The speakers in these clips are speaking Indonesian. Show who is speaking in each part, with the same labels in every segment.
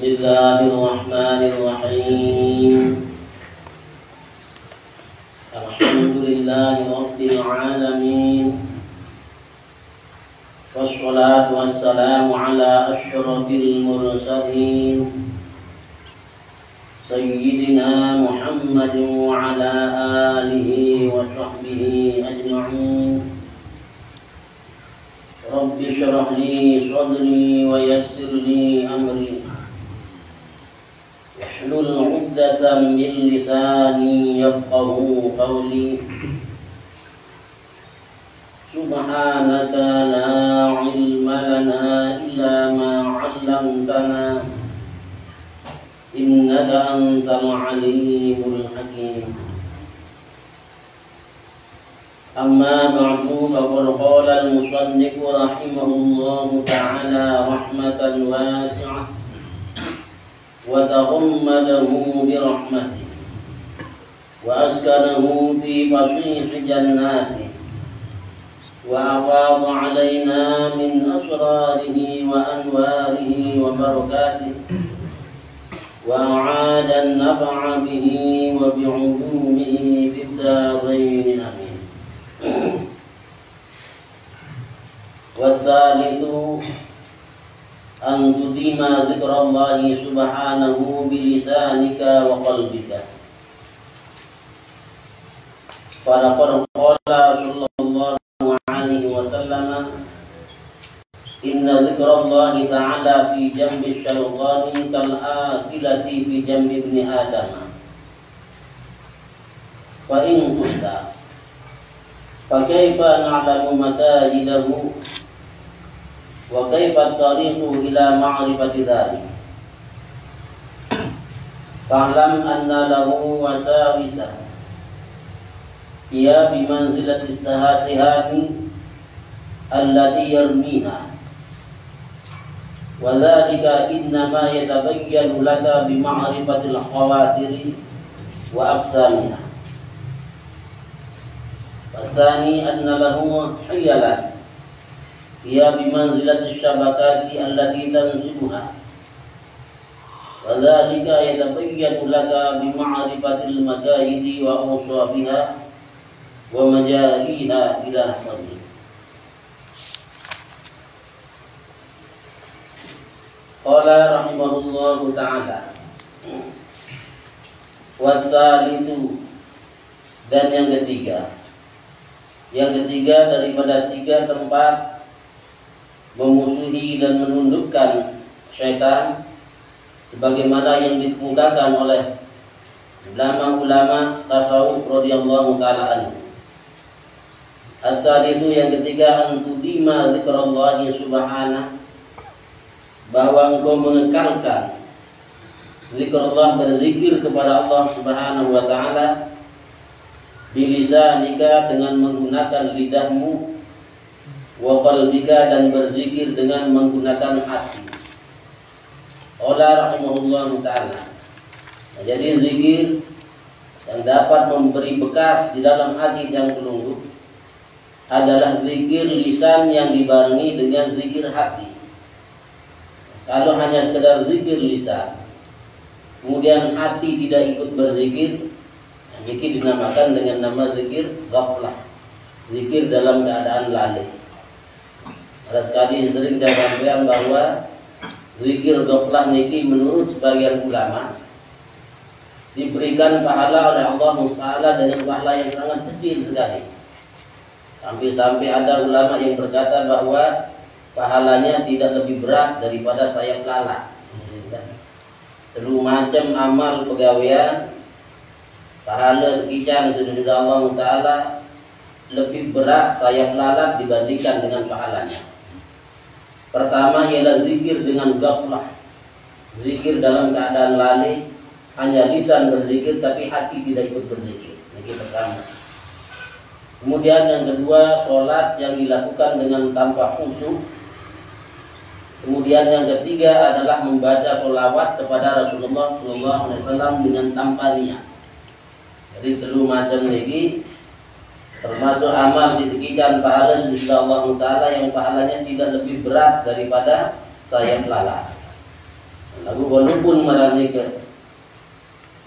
Speaker 1: Bismillahirrahmanirrahim. Alhamdulillahi rabbil alamin. Wassalatu wassalamu ala asyrafil mursalin Sayyidina Muhammadin wa ala alihi wa sahbihi ajma'in. Rabbi syrah li sadri wa yassir li amri wahlul 'uqdatam min lisani yafqahu qawli. Subhanaka la ilma lana illa ma 'allamtana innaka antal alimul hakim. Amma ba'du, faqad qala al-musannif rahimahullahu ta'ala rahmatan wasi'ah wa taghammadahu bi rahmatihi wa askanahu fi fasih jannatihi wa afadha alaina min asrarihi wa anwarihi wa barakatihi wa a'ada an-naf'a bihi wa bi'ulumihi fid darain amin. Wathalithu an tudima zikrallahi subhanahu bilisanika wa qalbika. Falaqad qala sallallahu alaihi wasallam, inna zikrallahi ta'ala fi jambi syaitani kal'akilati fi jambi ibni adam. Fa in qulta fa kaifa na'lamu matajidahu wa kaifa tariqu ila ma'rifati dhalik? Fa'lam anna lahu wasawisa hiya bimanzilati sahasihami allati yarmina wa dhalika innama yatabayyanu laka bima'rifatil khawatiri wa aqsamiha. Wathani anna lahu hiyalan hiya bimanzilati syabakati allati tanzibuha wa dhalika yatabayyanu laka bima'rifatil makayidi wa awsafiha wa majaliha ila fadli. Qala rahimahullahu ta'ala, wathalithu, dan yang ketiga daripada tiga tempat memusuhi dan menundukkan syaitan sebagaimana yang dikemukakan oleh ulama-ulama tasawuf radhiyallahu ta'ala anhu. At-talithu, yang ketiga, antudima zikrallahi subhanahu, bahwa engkau mengekalkan zikrullah, berzikir kepada Allah subhanahu wa ta'ala, bilisanika, dengan menggunakan lidahmu, wa qalbika, dan berzikir dengan menggunakan hati. Qala rahimahullahu ta'ala, jadi zikir yang dapat memberi bekas di dalam hati yang pelungguh adalah zikir lisan yang dibarengi dengan zikir hati. Kalau hanya sekedar zikir lisan kemudian hati tidak ikut berzikir, zikir dinamakan dengan nama zikir ghaflah, zikir dalam keadaan lalai. Ada sekali sering saya sampaikan bahwa zikir ghaflah niki menurut sebagian ulama diberikan pahala oleh Allah Taala dengan pahala yang sangat kecil sekali. Sampai-sampai ada ulama yang berkata bahwa pahalanya tidak lebih berat daripada sayap lalat. Seluruh macam amal pegawaian, pahala kicang sudah Allah Ta'ala lebih berat sayap lalat dibandingkan dengan pahalanya. Pertama ialah zikir dengan ghaflah, zikir dalam keadaan lalai, hanya lisan berzikir tapi hati tidak ikut berzikir. Ini pertama. Kemudian yang kedua, sholat yang dilakukan dengan tanpa khusyuk. Kemudian yang ketiga adalah membaca sholawat kepada Rasulullah SAW dengan tanpa niat. Jadi telu macam lagi termasuk amal diberikan pahala insyaallah taala yang pahalanya tidak lebih berat daripada sayap lalat. Lagu walaupun marani ke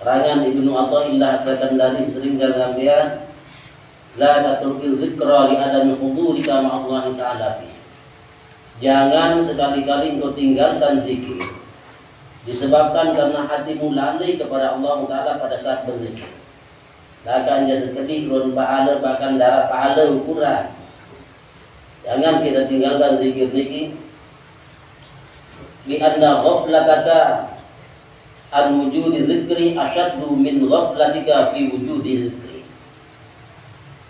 Speaker 1: Rangan Ibnu Athaillah Sakandari sering sampean la tatrukil dzikra li adami hudurika ma'allahi ta'ala fi. Jangan sekali-kali engkau tinggalkan zikir disebabkan karena hatimu lalai kepada Allah Ta'ala pada saat berzikir. Bahkan jasa kedik ron pahala bahkan darah pahala ukuran. Jangan kita tinggalkan zikir niki li anna ghaflataka an wujudi dzikri asyaddu min ghaflatika fi wujudi dzikri.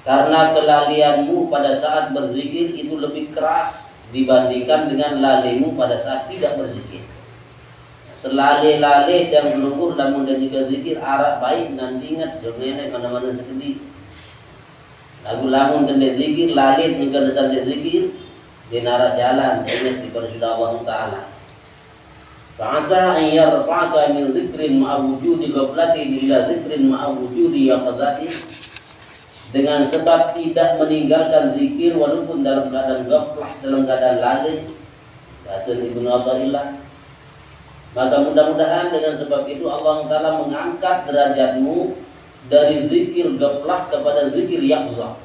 Speaker 1: Karena kelalianmu pada saat berzikir itu lebih keras dibandingkan dengan lalaimu pada saat tidak berzikir. Selale-lale dan melungkur namun dan juga zikir arah baik nanti ingat jurnene mana-mana sekedi. Lagu lamun dan zikir lalit jika desan zikir di narak jalan ingat di sudah Allah Ta'ala. Fa'asa an yarfa'aka min dzikrin ma'a wujudi ghaflatin ila dzikrin ma'a wujudi yaqadzati. Dengan sebab tidak meninggalkan zikir walaupun dalam keadaan ghaflah, dalam keadaan lalai, bahasa Ibnu Athaillah, maka mudah-mudahan dengan sebab itu Allah Ta'ala mengangkat derajatmu dari zikir ghaflah kepada zikir yaqzah.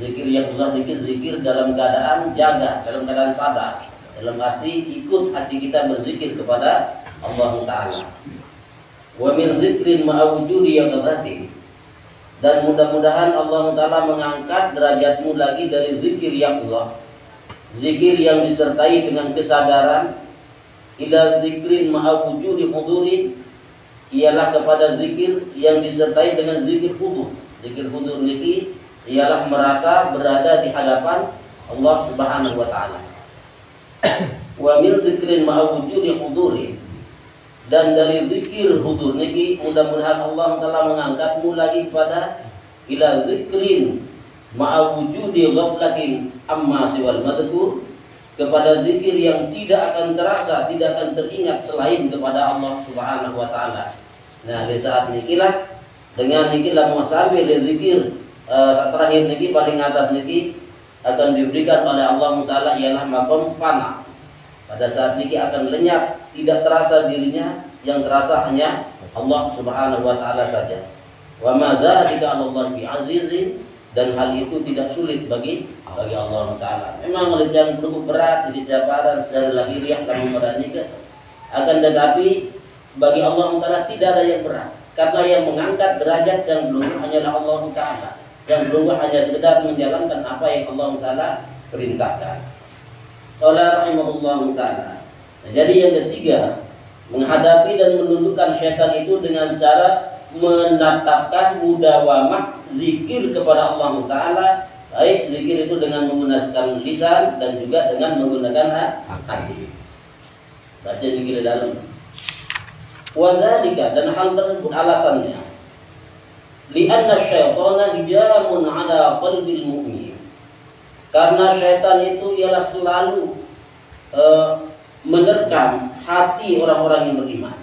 Speaker 1: Zikir yaqzah itu zikir dalam keadaan jaga, dalam keadaan sadar, dalam arti ikut hati kita berzikir kepada Allah Ta'ala. Wa min dzikrin ma'a wujudi yaqadzati. Dan mudah-mudahan Allah Ta'ala mengangkat derajatmu lagi dari zikir yaqzah, zikir yang disertai dengan kesadaran, ila zikrin ma'a wujudi hudurin, ialah kepada zikir yang disertai dengan zikir hudur. Zikir hudur niki ialah merasa berada di hadapan Allah Subhanahu wa Ta'ala. Wa min dzikrin ma'a wujudi hudurin, dan dari zikir hudur niki mudah-mudahan Allah Ta'ala mengangkatmu lagi pada ila zikrin ma'a wujudi ghaflatin amma siwal madhkur, kepada zikir yang tidak akan terasa, tidak akan teringat selain kepada Allah Subhanahu wa Ta'ala. Nah, di saat nikilah dengan nikilah muhasabih dari zikir terakhir niki paling atas niki akan diberikan oleh Allah Ta'ala ialah maqam fana. Pada saat niki akan lenyap, tidak terasa dirinya, yang terasa hanya Allah Subhanahu wa Ta'ala saja. Wa ma dzalika 'ala Allah bi azizin, dan hal itu tidak sulit bagi Allah Ta'ala. Memang yang cukup berat di jabaran dari lahiriah kamu meranika, akan tetapi bagi Allah Ta'ala tidak ada yang berat, karena yang mengangkat derajat yang belum hanyalah Allah Ta'ala, yang belum hanya sekedar menjalankan apa yang Allah Ta'ala perintahkan. Qala rahimahullah Ta'ala. Nah, jadi yang ketiga, menghadapi dan menundukkan syaitan itu dengan cara menetapkan mudawamah zikir kepada Allah Ta'ala. Baik zikir itu dengan menggunakan lisan dan juga dengan menggunakan hati. Baca zikir dalam. Wadhalika, dan hal tersebut alasannya, li'anna syaitana hijamun ala qalbil mu'min. Karena syaitan itu ialah selalu menerkam hati orang-orang yang beriman.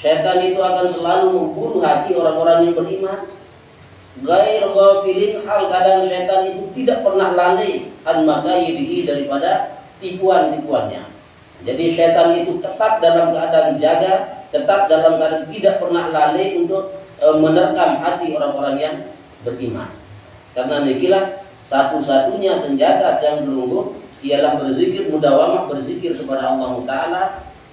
Speaker 1: Syaitan itu akan selalu membunuh hati orang-orang yang beriman. Ghair ghafilin, hal keadaan syaitan itu tidak pernah lalai an makayidihi, daripada tipuan-tipuannya. Jadi syaitan itu tetap dalam keadaan jaga, tetap dalam keadaan tidak pernah lalai untuk menerkam hati orang-orang yang beriman. Karena nikilah satu-satunya senjata yang berlungguh ialah berzikir, mudawamah berzikir kepada Allah Ta'ala,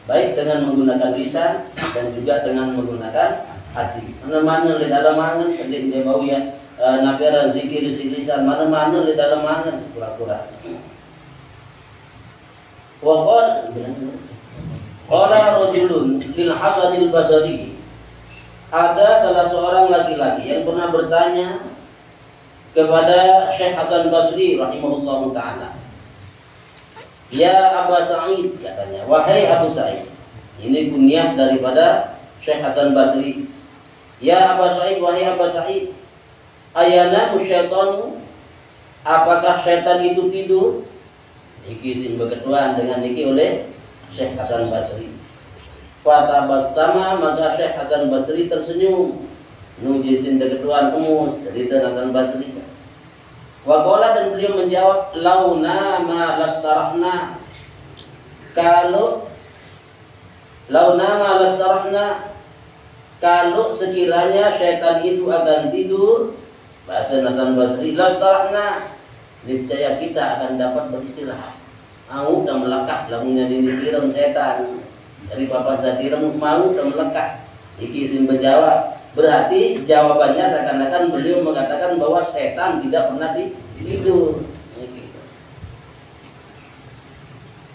Speaker 1: baik dengan menggunakan lisan dan juga dengan menggunakan hati. Mana-mana di dalam angan, kemudian dia bau ya nabiara zikir di lisan, mana-mana di dalam angan pura-pura. Wa qala rajulun lil Hasanil Basri. Ada salah seorang laki-laki yang pernah bertanya kepada Syekh Hasan Basri rahimahullahu ta'ala. Ya Aba Sa'id, katanya, wahai Abu Sa'id. Ini kunyah daripada Syekh Hasan Basri. Ya Aba Sa'id, wahai Aba Sa'id, ayanamu syaitanu, apakah syaitan itu tidur? Iki sin berketuan dengan niki oleh Syekh Hasan Basri. Fatabassama, maka Syekh Hasan Basri tersenyum. Nujisin berketuan emus, cerita Hasan Basri. Waqala, dan beliau menjawab, launa ma lastarahna, kalau Lau nama lastarahna, kalau sekiranya syaitan itu akan tidur, bahasa Hasan Basri, lastarahna, niscaya kita akan dapat beristirahat. Mau dan melekat, lamunya ditiram syaitan dari papan satiram, mau dan melekat. Iki isim berjawab, berarti jawabannya seakan-akan beliau mengatakan bahwa syaitan tidak pernah tidur.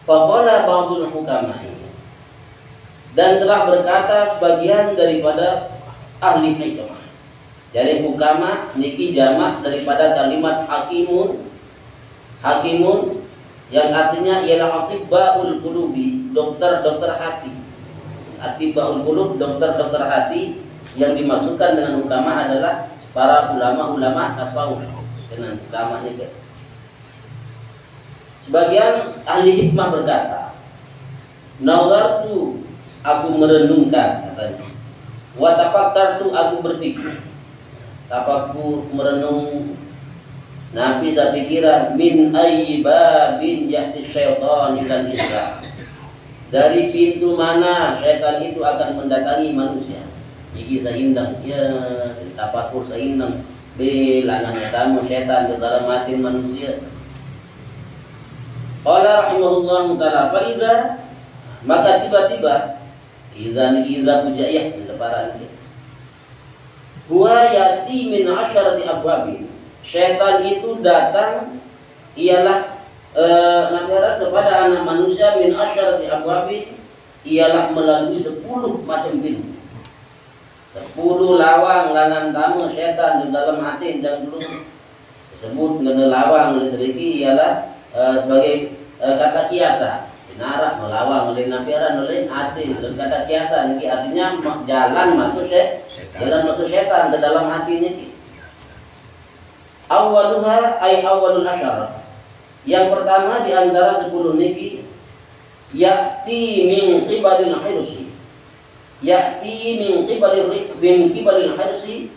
Speaker 1: Faqala ba'dul hukama'i, dan telah berkata sebagian daripada ahli hikmah. Jadi hukama niki jamak daripada kalimat hakimun. Hakimun yang artinya ialah atibbaul qulubi, dokter-dokter hati. Atibbaul qulub, dokter-dokter hati. Yang dimaksudkan dengan hukama adalah para ulama-ulama tasawuf. Dengan hukama ini. Sebagian ahli hikmah berkata, nazartu, aku merenungkan, katanya. Wa tafakkartu, aku berpikir. Tafakkur, merenung. Nabi saya pikiran, min ayyi babin ya'ti syaitan ilal Islam. Dari pintu mana syaitan itu akan mendatangi manusia. Iki saindang, ya tafakkur saindang. Bilangan tamu syaitan ke dalam hati manusia. Qala rahimahullah ta'ala, fa idza, maka tiba-tiba Iza pujaiyah lebaran dia. Huwa yati min asyarati abwabin. Syaitan itu datang ialah kepada anak manusia min asyarati abwabin, ialah melalui 10 macam pintu. 10 lawang langan tamu syaitan di dalam hati dan belum disebut dengan lawang oleh teriki ialah sebagai kata kiasa. Narak melawang oleh nafiran oleh hati dan kata kiasan ini artinya jalan masuk syaitan ke dalam hatinya. Awaluha ay awalul asyara. Yang pertama di antara 10 niki ya'ti min qibalil hirsi. Ya'ti min qibalil hirsi.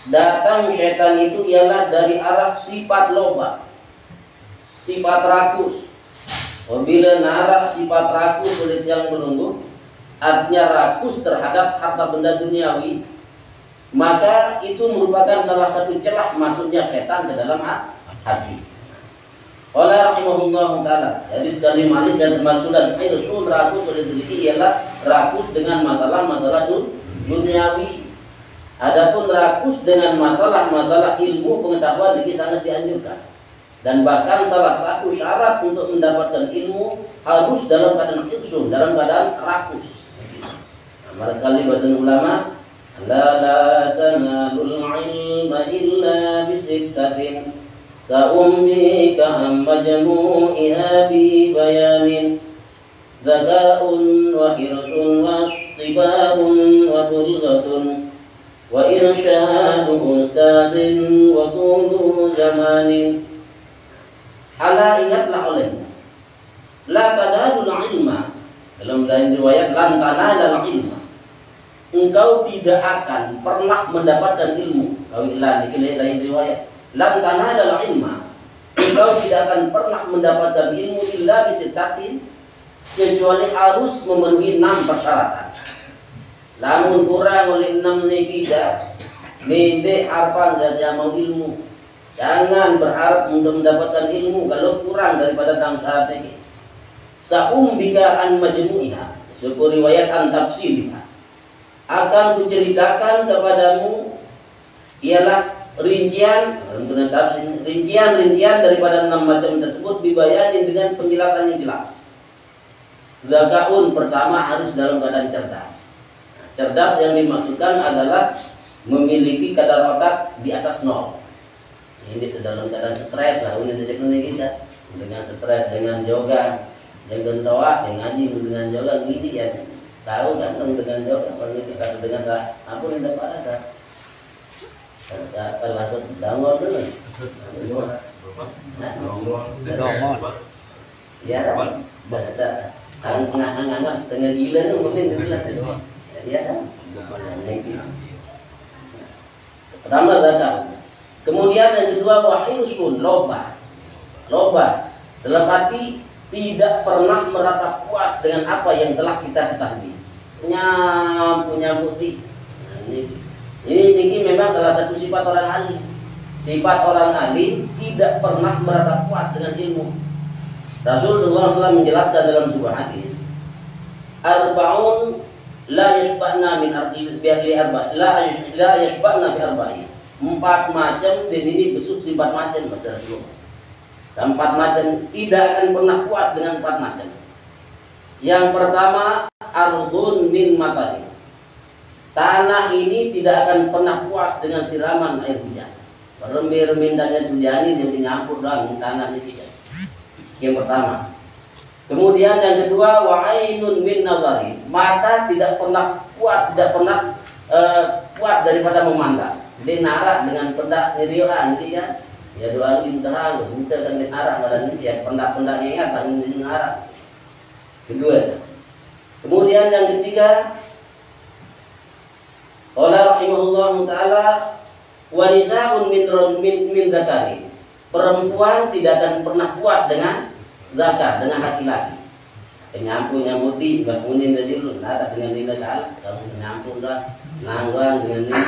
Speaker 1: Datang syaitan itu ialah dari arah sifat loba, sifat rakus. Apabila narak sifat rakus oleh yang menunggu, artinya rakus terhadap harta benda duniawi, maka itu merupakan salah satu celah masuknya setan ke dalam hati. Oleh rahimahullah ta'ala, jadi sekali manis yang termasuk dan irsul rakus oleh diri ialah rakus dengan masalah-masalah duniawi. Adapun rakus dengan masalah-masalah ilmu pengetahuan ini sangat dianjurkan. Dan bahkan salah satu syarat untuk mendapatkan ilmu harus dalam keadaan irsul, dalam keadaan rakus. Barangkali bahasa ulama, la tanalul ilma illa bisittatin ka ummika majmu'iha bi bayanin zaka'un wa hirsun wa istibahun wa bulghatun wa irsyadu ustadin wa tulu zamanin. Ala ingatlah olehnya, la tanalul ilma, dalam lain riwayat lan tanalul ilma, engkau tidak akan pernah mendapatkan ilmu. Kau ilah ini lain riwayat, lan tanalul ilma, engkau tidak akan pernah mendapatkan ilmu illa bisitatin, kecuali harus memenuhi 6 persyaratan. Lamun kurang oleh 6 niki dah, ninde harpan saja mau ilmu. Jangan berharap untuk mendapatkan ilmu kalau kurang daripada 6 syarat ini. Sa'umbika an majmu'iha, sebuah riwayat an tafsiriha, akan kuceritakan kepadamu ialah rincian daripada 6 macam tersebut dibayani dengan penjelasan yang jelas. Zakaun pertama harus dalam keadaan cerdas. Cerdas yang dimaksudkan adalah memiliki kadar otak di atas 0. Ini dalam keadaan stres lah, ini kita dengan stres, dengan yoga, dengan doa, dengan ngaji, dengan yoga, gini ya tahu kan dengan yoga, kalau kita dengan apa yang dapat ada, kita langsung dangor dulu, ya, bahasa anggap setengah gila nih mungkin gila, ya kan, pertama datang. Kemudian yang kedua wahirsun, loba dalam arti tidak pernah merasa puas dengan apa yang telah kita ketahui. nyamputi. Nah, ini memang salah satu sifat orang alim. Sifat orang alim tidak pernah merasa puas dengan ilmu. Rasulullah SAW menjelaskan dalam sebuah hadis, arba'un la yashba'na min la yashba'na fi arba'in. 4 macam, dan ini besuk 4 macam Mas Rasulullah. 4 macam tidak akan pernah puas dengan 4 macam. Yang pertama, ardun min matari. Tanah ini tidak akan pernah puas dengan siraman air hujan. Remir-remir dan hujan ini nyampur dalam tanah ini tidak. Yang pertama. Kemudian yang kedua, wa'ainun min nazari. Mata tidak pernah puas, tidak pernah puas daripada memandang. Dia narak dengan pendak nyeriuan gitu kan. Ya doang di terang, buta kan dia narak badan ini ya pendak-pendak ingat dan narak. Kedua. Kemudian yang ketiga, qala rahimahullah taala wa nisaa'un min zakari. Perempuan tidak akan pernah puas dengan zakar, dengan laki-laki. Nyamputi bangunin aja dulu, nada dengan nilai kalah. Kamu nyampun dah, nangguang dengan ini,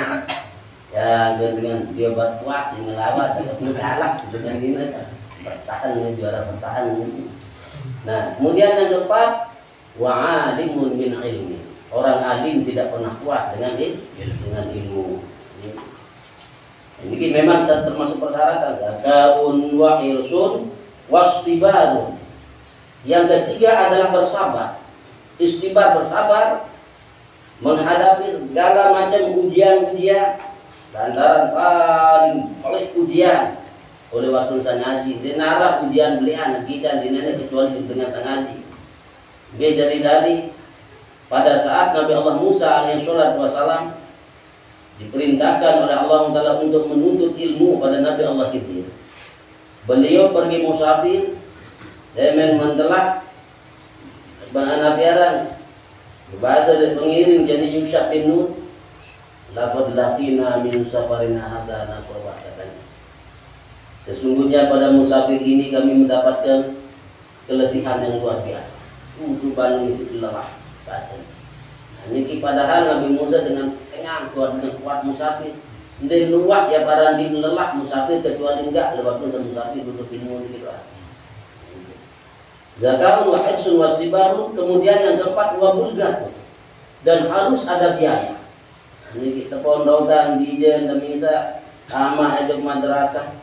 Speaker 1: ya dengan dia buat kuat, ngelawat, dengan galak, dengan ini, bertahan dengan juara bertahan. Nah, kemudian yang keempat, wa'alimun min ilmi. Orang alim tidak pernah puas dengan ilmu. Ini memang termasuk persyaratan. Kaun wa irsun wastibarun. Yang ketiga adalah bersabar. Istibar, bersabar menghadapi segala macam ujian-ujian. Lantaran paling ujian oleh waktu saya ngaji. Dia narah ujian belian kita di nenek kecuali dengan ngaji. Dia dari pada saat Nabi Allah Musa alaihissalam diperintahkan oleh Allah Taala untuk menuntut ilmu pada Nabi Allah Khidir. Beliau pergi musafir, dan mentelah bahana piaran bahasa dari pengiring jadi Yusuf bin Nun. Laqad laqina min safarina hadza nasrullah katanya. Sesungguhnya pada musafir ini kami mendapatkan keletihan yang luar biasa. Utuban misilah bahasa. Ini padahal Nabi Musa dengan kenyang kuat dengan kuat musafir. Dia luak ya para di lelah musafir kecuali enggak lewat musafir duduk ilmu gitu. Zakatun wa ihsun waslibaru. Kemudian yang keempat wa bulgah. Dan harus ada biaya. Ini kita pondokan di jen bisa sama aja madrasah.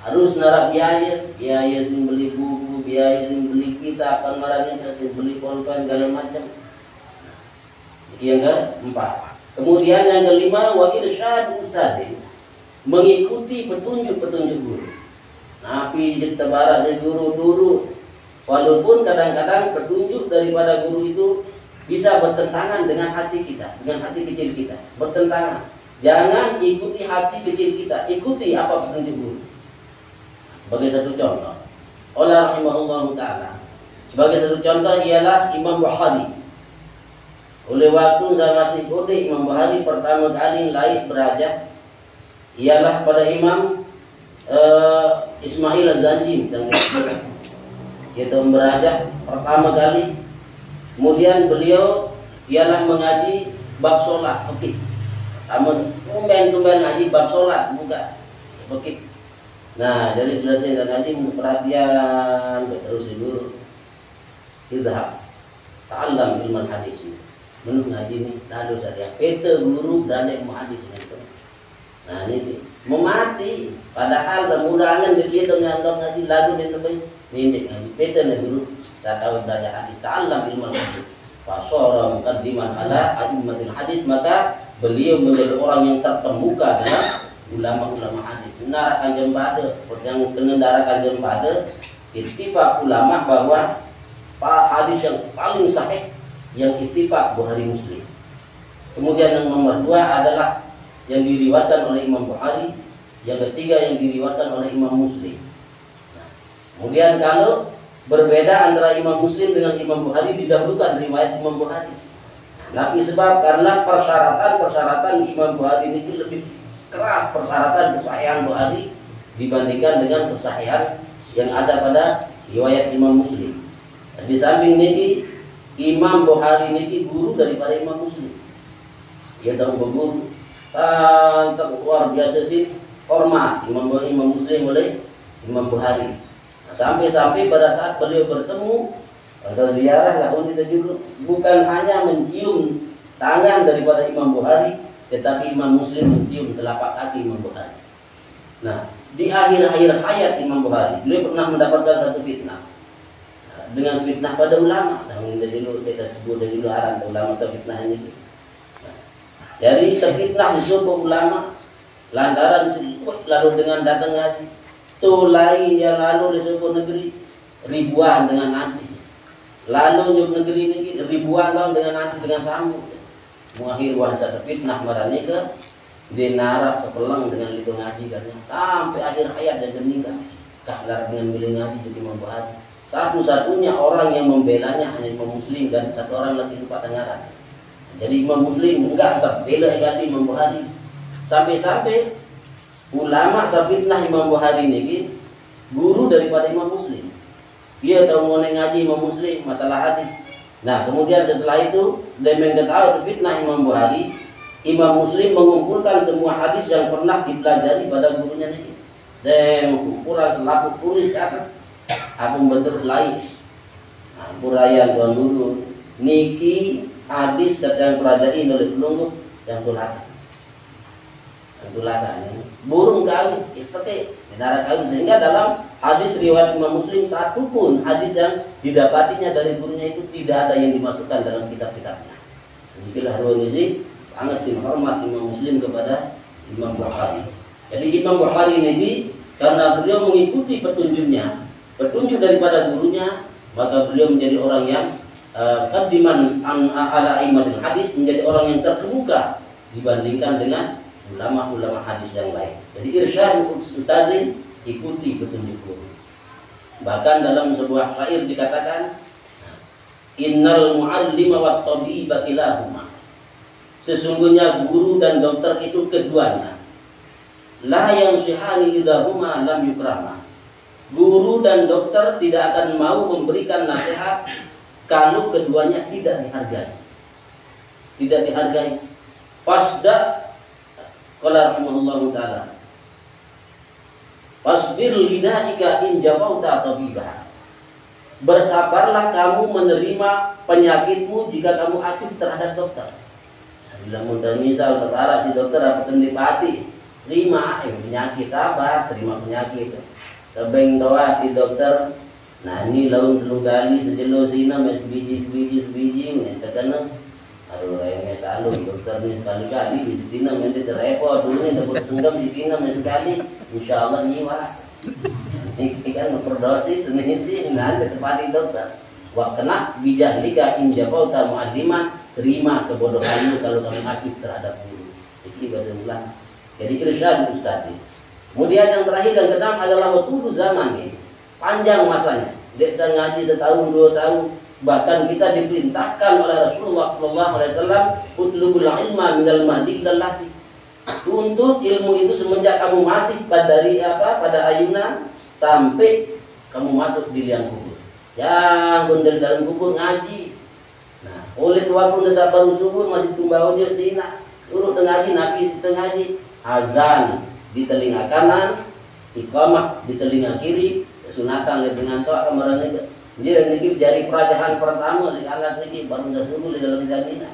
Speaker 1: Harus narak biaya sing beli buku, biaya sing beli kitab, pengarangnya sing beli pulpen segala macam. Yang keempat. Kemudian yang kelima, wa irsyad ustadzin, mengikuti petunjuk-petunjuk guru. Nabi ditebarak dari guru-guru, walaupun kadang-kadang petunjuk daripada guru itu bisa bertentangan dengan hati kita, dengan hati kecil kita, bertentangan. Jangan ikuti hati kecil kita, ikuti apa petunjuk guru. Sebagai satu contoh, Allah rahimahullah ta'ala, sebagai satu contoh ialah Imam Bukhari. Oleh waktu saya masih bodoh, Imam Bukhari pertama kali lahir beraja ialah pada Imam Ismail Az-Zanji dan kita beraja pertama kali. Kemudian beliau ialah mengaji bab sholat fikih. Tumben ngaji bab sholat buka fikih. Nah, dari selesai ngaji perhatian terus dulu. Idhab ta'allam ilmu hadis. Menurut ngaji ini lalu saja peta guru dan yang hadis itu. Nah, ini memati padahal kemudahan dia dengan ngaji lagu dan lebih ini ngaji peta guru tak tahu belajar hadis ta'allam ilmu hadis. Fasara muqaddiman ala a'immatil hadis, maka beliau menjadi orang yang terkemuka dengan ulama-ulama hadis. Narakan jembada, yang mengendarakan jembada, ittifaq ulama bahwa hadis yang paling sahih yang ittifaq Bukhari Muslim. Kemudian yang nomor 2 adalah yang diriwayatkan oleh Imam Bukhari, yang ketiga yang diriwayatkan oleh Imam Muslim. Nah, kemudian kalau berbeda antara Imam Muslim dengan Imam Bukhari, didahulukan riwayat Imam Bukhari. Tapi sebab karena persyaratan Imam Bukhari ini lebih keras, persyaratan kesahihan Bukhari dibandingkan dengan kesahihan yang ada pada riwayat Imam Muslim. Di samping ini Imam Bukhari niki guru daripada Imam Muslim. Dia tahu berguru. Luar biasa sih hormat Imam Muslim oleh Imam Bukhari. Nah, sampai-sampai pada saat beliau bertemu pasal ziarah lahun kita dulu bukan hanya mencium tangan daripada Imam Bukhari, tetapi Imam Muslim mencium telapak kaki Imam Bukhari. Nah, di akhir-akhir hayat Imam Bukhari, beliau pernah mendapatkan satu fitnah. Dengan fitnah pada ulama, kita sebut dari dulu aran ulama terfitnah ini. Jadi terfitnah disuruh ulama, lantaran lalu dengan datang ngaji, tulai ya lalu disuruh negeri ribuan dengan nanti, lalu nyuk negeri ini ribuan tahun dengan nanti dengan sambung, mengakhir wajah terfitnah marani ke dinara sepelang dengan itu ngaji karena sampai akhir hayat dan meninggal, kahlar dengan milih ngaji jadi membuat. Satu-satunya orang yang membelanya hanya Imam Muslim dan satu orang lagi lupa tengaran. Jadi Imam Muslim enggak bela ganti Imam Bukhari. Sampai-sampai ulama fitnah Imam Bukhari ini guru daripada Imam Muslim. Dia tahu mau ngaji Imam Muslim masalah hadis. Nah, kemudian setelah itu dia mengetahui fitnah Imam Bukhari, Imam Muslim mengumpulkan semua hadis yang pernah dipelajari pada gurunya ini. Dan mengumpulkan selaput tulis kata aku bentuk lain. Nah, purayan tuan dulu niki hadis sedang pelajari oleh penunggu yang tulaka. Yang tulaka ini burung kawin seke darah kawin sehingga dalam hadis riwayat Imam Muslim satu pun hadis yang didapatinya dari gurunya itu tidak ada yang dimasukkan dalam kitab-kitabnya. Inilah ruwani sangat dihormat Imam Muslim kepada Imam Bukhari. Jadi Imam Bukhari ini karena beliau mengikuti petunjuk daripada gurunya, maka beliau menjadi orang yang qaddiman ala aimatil hadis, menjadi orang yang terkemuka dibandingkan dengan ulama-ulama hadis yang lain. Jadi irsyad ustazin, ikuti petunjuk guru. Bahkan dalam sebuah syair dikatakan innal muallima wat tabiba kilahuma, sesungguhnya guru dan dokter itu keduanya la yansihani idahuma lam yukrama. Guru dan dokter tidak akan mau memberikan nasihat kalau keduanya tidak dihargai. Tidak dihargai. Fasda qala rahimahullahu taala. Fasbir lidaika in jafauta tabibah. Bersabarlah kamu menerima penyakitmu jika kamu acuh terhadap dokter. Bila misal terara si dokter apa tendipati, terima penyakit, sabar, terima penyakit. Tebeng doa di dokter, nah ini laun telung kali sejelo sina mes sebiji katakan aduh reme selalu dokter ini sekali-kali di sitina mesti terrepot dulu ini dapat senggam di sitina mes sekali insyaallah nyiwa. Ini kan overdosis ini sih nanti tepati dokter. Wa kena bijahlika in jafauta mu'alliman, terima kebodohanmu kalau kamu aktif terhadap guru. Ini bahasa ulang. Jadi irsyad ustaz. Kemudian yang terakhir dan keenam adalah waktu zaman ini, panjang masanya. Dia bisa ngaji setahun 2 tahun. Bahkan kita diperintahkan oleh Rasulullah SAW utlubul ilma minal mahdi ilal lahdi. Tuntut ilmu itu semenjak kamu masih pada ayunan sampai kamu masuk di liang kubur. Yang dari dalam kubur ngaji. Nah, oleh walaupun desa baru subur masih tumbau dia sina. Urut ngaji nabi ngaji azan di telinga kanan, iqamah di telinga kiri, sunatan dengan toa kemarin itu. Dia niki jari perajahan pertama di alat niki baru subuh di dalam jannah.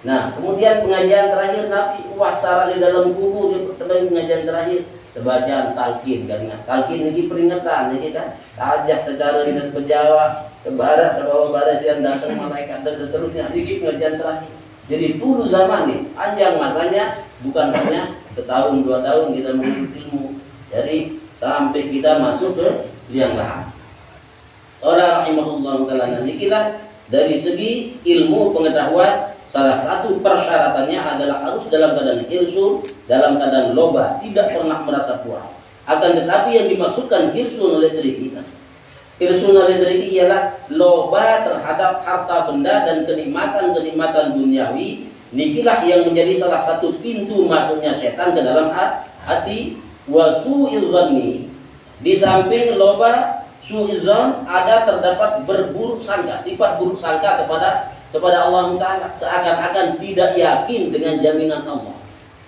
Speaker 1: Nah, kemudian pengajian terakhir Nabi wasara di dalam kubur, di pengajian terakhir bacaan talqin kan. Talqin niki peringatan niki kan. Ajak secara dan berjawa ke barat, ke bawah barat yang datang malaikat dan seterusnya. Niki pengajian terakhir. Jadi dulu zaman nih, panjang masanya, bukan hanya setahun 2 tahun kita menuntut ilmu. Jadi sampai kita masuk ke liang lahat. Orang rahimahullah taala nikilah dari segi ilmu pengetahuan salah satu persyaratannya adalah harus dalam keadaan hirsun, dalam keadaan loba, tidak pernah merasa puas. Akan tetapi yang dimaksudkan hirsun oleh diri kita, hirsun oleh diri ialah loba terhadap harta benda dan kenikmatan-kenikmatan duniawi. Nikilah yang menjadi salah satu pintu masuknya setan ke dalam hati. Wasu'il dhanni, di samping loba Su'izon ada terdapat berburuk sangka, sifat buruk sangka kepada Allah Ta'ala, seakan-akan tidak yakin dengan jaminan Allah.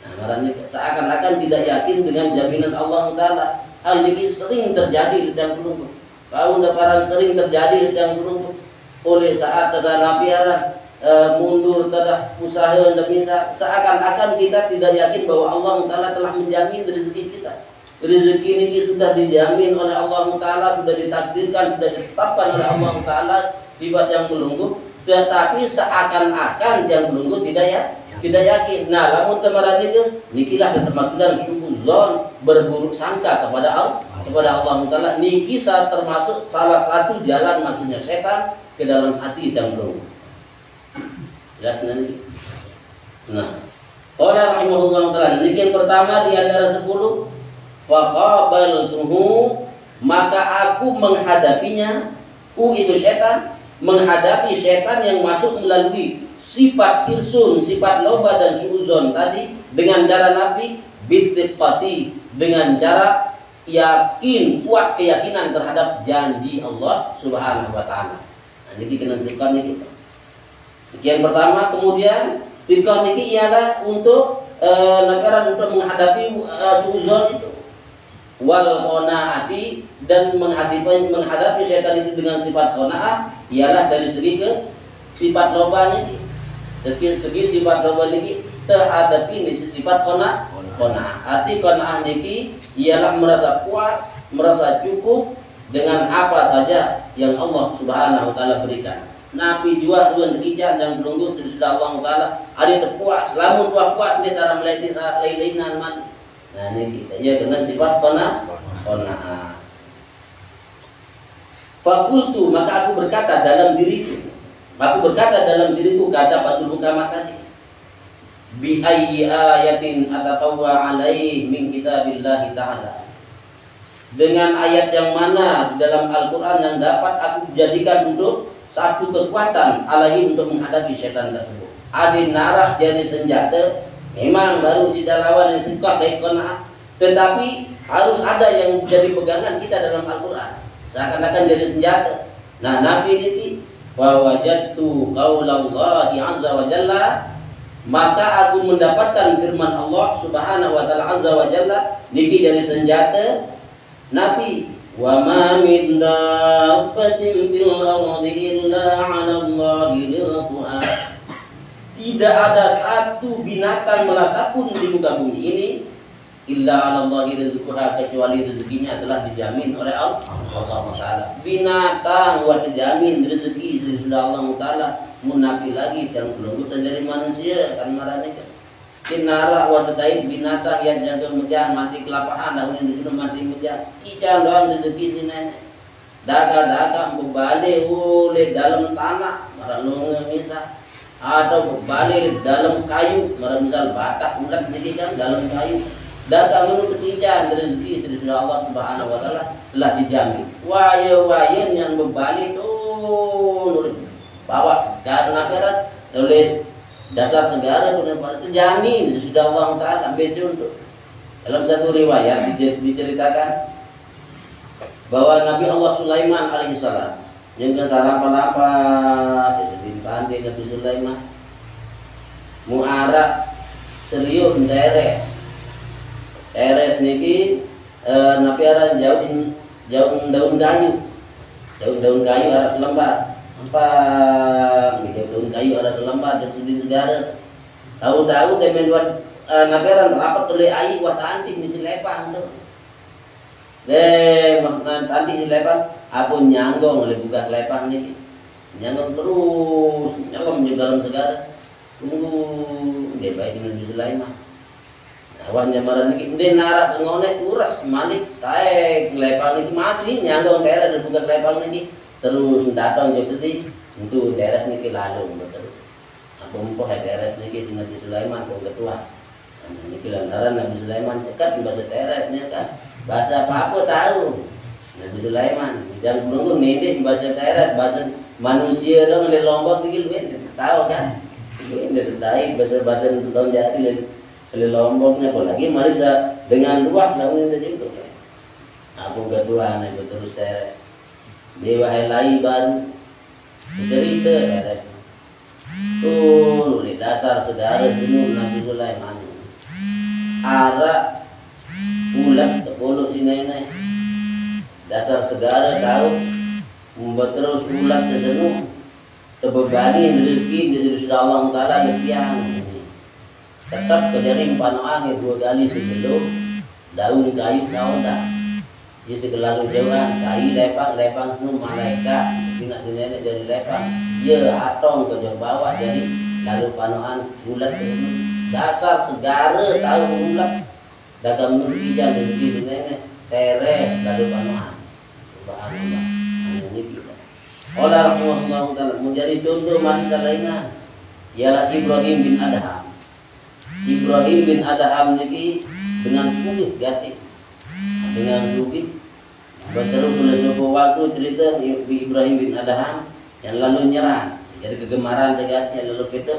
Speaker 1: Nah, marahnya seakan-akan tidak yakin dengan jaminan Allah Ta'ala. Hal ini sering terjadi di dalam pelungkup. Kau daparan sering terjadi di dalam pelungkup. Oleh saat kesana piara mundur terhadap usaha dan bisa, seakan-akan kita tidak yakin bahwa Allah Ta'ala telah menjamin rezeki kita. Rezeki ini sudah dijamin oleh Allah Ta'ala, sudah ditakdirkan, sudah ditetapkan oleh Allah Ta'ala tiba yang melunggup, tetapi seakan-akan yang melunggup tidak yakin. Nah, lamun teman itu nikilah setermasuk suudzon, berburuk sangka kepada Allah Ta'ala. Niki termasuk salah satu jalan masuknya setan ke dalam hati yang melunggup. Jelas nanti. Nah, oleh rahimahullah Ta'ala, niki yang pertama di antara 10. Faqabaltuhu, maka aku menghadapinya. Itu setan, menghadapi setan yang masuk melalui sifat irsun, sifat loba dan suuzon tadi dengan cara Nabi bittiqati, dengan cara yakin, kuat keyakinan terhadap janji Allah Subhanahu wa taala. Nah, jadi kena tiqah niki. Yang pertama, kemudian tiqah niki ialah untuk negara untuk menghadapi suuzon itu. Wal qanaati, dan menghadapi syaitan itu dengan sifat qanaah ialah dari segi ke sifat loba ini. Segi sifat loba ini terhadapi ini sifat qanaah. Arti qanaah niki ialah merasa puas, merasa cukup dengan apa saja yang Allah Subhanahu wa taala berikan. Nabi jua ruan kijan yang berunggu sudah Allah taala ada terpuas, lamun puas dia cara meliti lain-lainan man. Nah, ini kita ya dengan sifat qanaah. Fakultu, maka aku berkata dalam diriku. Kata Fathul Hukama tadi. Bi ayyi ayatin atatawwa alaih min kitabillahi ta'ala. Dengan ayat yang mana di dalam Al-Qur'an yang dapat aku jadikan untuk satu kekuatan alaihi untuk menghadapi setan tersebut. Adin narak jadi senjata. Memang baru si lawan yang tikah baik qanaah, tetapi harus ada yang jadi pegangan kita dalam Al-Qur'an. Seakan-akan jadi senjata. Nah, Nabi ini wa wajadtu qaulallahi azza wa jalla, maka aku mendapatkan firman Allah Subhanahu wa taala azza wa jalla niki jadi senjata Nabi. Wa ma min dabbatin fil ardi illa 'ala Allahi rizquha. Tidak ada satu binatang melata pun di muka bumi ini illa 'ala Allahi rizquha, kecuali rezekinya adalah dijamin oleh Allah Taala. Binatang wa dijamin rezeki sudah Allah Taala, munafi lagi yang belum dari manusia kan marane kan. Kinara wa tatait binatang yang jaga mejang mati kelapahan dahulu di situ mati mejang. Ijan doang rezeki sinene. Daga-daga kembali oleh dalam tanah marang misah. Atau berbalik dalam kayu, misal batak ulat jadi kan dalam kayu. Datang menurut ijan rezeki dari Allah Subhanahu wa taala telah dijamin. Wayan yang berbalik nurut bawa segala akhirat oleh dasar segala benar-benar terjamin sudah Allah taala ambil untuk. Dalam satu riwayat diceritakan bahwa Nabi Allah Sulaiman alaihissalam yang kata lapa-lapa di pantai Nabi Sulaiman muara serius teres niki napi arah jauh daun kayu arah selembar daun kayu arah selembar dan sedih negara tahu-tahu demen buat napi arah rapat oleh air buat anting di silepang tuh tadi di lepang aku nyanggong oleh buka lepang nih nyanggong terus nyanggong di dalam segala tunggu dia baik di Sulaiman awalnya marah nih dia narak ngonek uras malik taek lepang ini masih nyanggong daerah dan buka lepang nih terus datang jadi untuk daerah nih lalu betul aku mau daerah nih di Nabi Sulaiman kau ketua ini lantaran Nabi Sulaiman dekat bahasa daerahnya kan bahasa apa tahu Nabi Sulaiman jangan menunggu nih bahasa daerah bahasa manusia dong oleh Lombok tinggi lu tahu kan lu dari tahu bahasa tahun jadi oleh Lomboknya apalagi Malaysia dengan luas lah ini juga aku kedua nih terus daerah dewa helai baru cerita ada tuh dasar saudara dulu Nabi Sulaiman arah pulang terpolok sini dasar segala tahu membuat terus ulat sesenu terbebani rezeki dari sudah Allah Taala lepian tetap kejari panoan 2 kali sebelum daun kayu sauda dia segala jauhan sai lepang semua malaikat bina nenek jadi lepang ya atong ke jauh bawah jadi lalu panoan ulat dasar segala tahu ulat dagang menurut ijan rezeki nenek teres lalu panoan subhanallah ini kita Allah rahimahullah ta'ala menjadi contoh manusia lainnya ialah Ibrahim bin Adham. Ibrahim bin Adham ini dengan sulit gati dengan sulit berterus oleh sebuah waktu cerita Ibrahim bin Adham yang lalu nyerang jadi kegemaran degatnya lalu kita